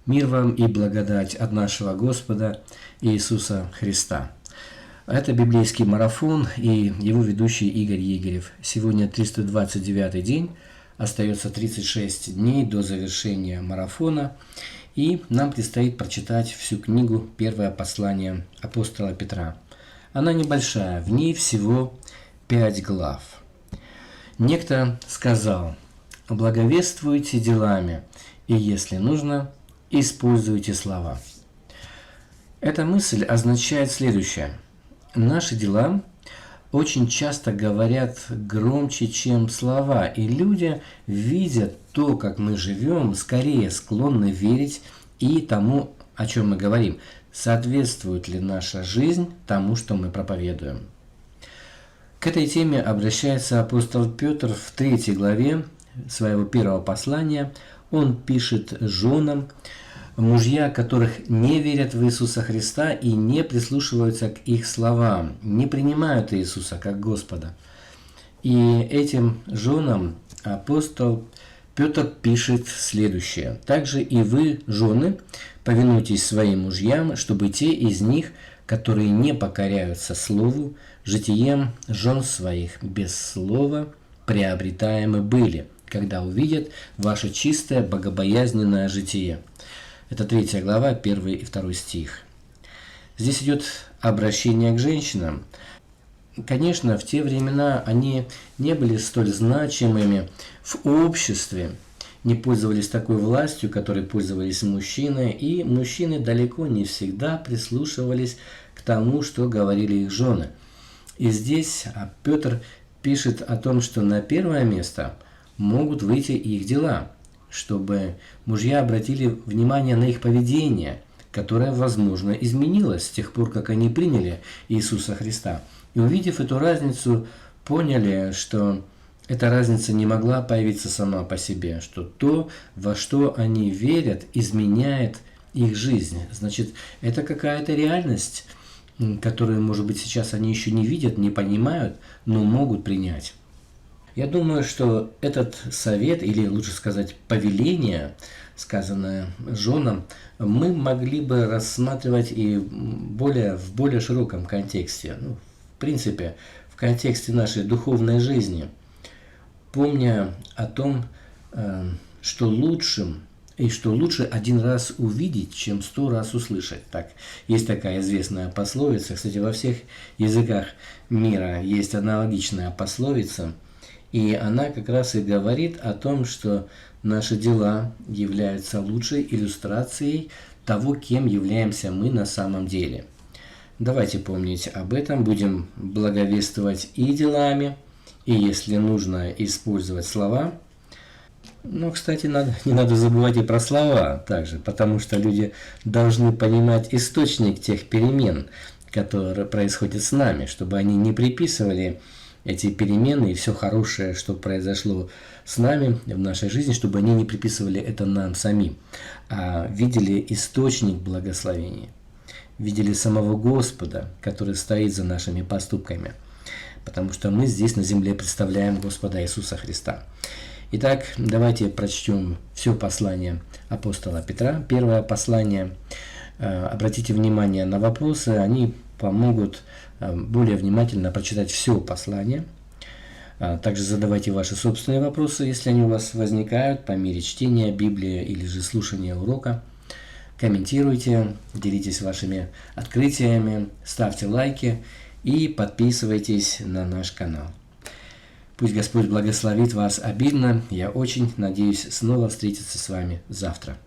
Мир вам и благодать от нашего Господа Иисуса Христа. Это библейский марафон и его ведущий Игорь Егорев. Сегодня 329 день, остается 36 дней до завершения марафона, и нам предстоит прочитать всю книгу «Первое послание апостола Петра». Она небольшая, в ней всего 5 глав. Некто сказал: «Благовествуйте делами, и, если нужно, используйте слова». Эта мысль означает следующее. Наши дела очень часто говорят громче, чем слова, и люди, видя то, как мы живем, скорее склонны верить и тому, о чем мы говорим, соответствует ли наша жизнь тому, что мы проповедуем. К этой теме обращается апостол Петр в 3 главе своего первого послания. Он пишет женам, мужья которых не верят в Иисуса Христа и не прислушиваются к их словам, не принимают Иисуса как Господа. И этим женам апостол Петр пишет следующее: «Также и вы, жены, повинуйтесь своим мужьям, чтобы те из них, которые не покоряются слову, житием жен своих без слова приобретаемы были, когда увидят ваше чистое богобоязненное житие». Это 3 глава, 1 и 2 стих. Здесь идет обращение к женщинам. Конечно, в те времена они не были столь значимыми в обществе, не пользовались такой властью, которой пользовались мужчины, и мужчины далеко не всегда прислушивались к тому, что говорили их жены. И здесь Петр пишет о том, что на первое место могут выйти их дела, чтобы мужья обратили внимание на их поведение, которое, возможно, изменилось с тех пор, как они приняли Иисуса Христа. И увидев эту разницу, поняли, что эта разница не могла появиться сама по себе, что то, во что они верят, изменяет их жизнь. Значит, это какая-то реальность, которую, может быть, сейчас они еще не видят, не понимают, но могут принять. Я думаю, что этот совет, или лучше сказать повеление, сказанное женам, мы могли бы рассматривать и в более широком контексте. В принципе, в контексте нашей духовной жизни. Помня о том, что лучше один раз увидеть, чем 100 раз услышать. Так, есть такая известная пословица. Кстати, во всех языках мира есть аналогичная пословица. И она как раз и говорит о том, что наши дела являются лучшей иллюстрацией того, кем являемся мы на самом деле. Давайте помнить об этом, будем благовествовать и делами, и, если нужно, использовать слова. Но, кстати, не надо забывать и про слова также, потому что люди должны понимать источник тех перемен, которые происходят с нами, чтобы они не приписывали эти перемены и все хорошее, что произошло с нами в нашей жизни, чтобы они не приписывали это нам самим, а видели источник благословения, видели самого Господа, который стоит за нашими поступками, потому что мы здесь на земле представляем Господа Иисуса Христа. Итак, давайте прочтем все послание апостола Петра, первое послание. Обратите внимание на вопросы, они помогут более внимательно прочитать все послание. Также задавайте ваши собственные вопросы, если они у вас возникают по мере чтения Библии или же слушания урока. Комментируйте, делитесь вашими открытиями, ставьте лайки и подписывайтесь на наш канал. Пусть Господь благословит вас обильно. Я очень надеюсь снова встретиться с вами завтра.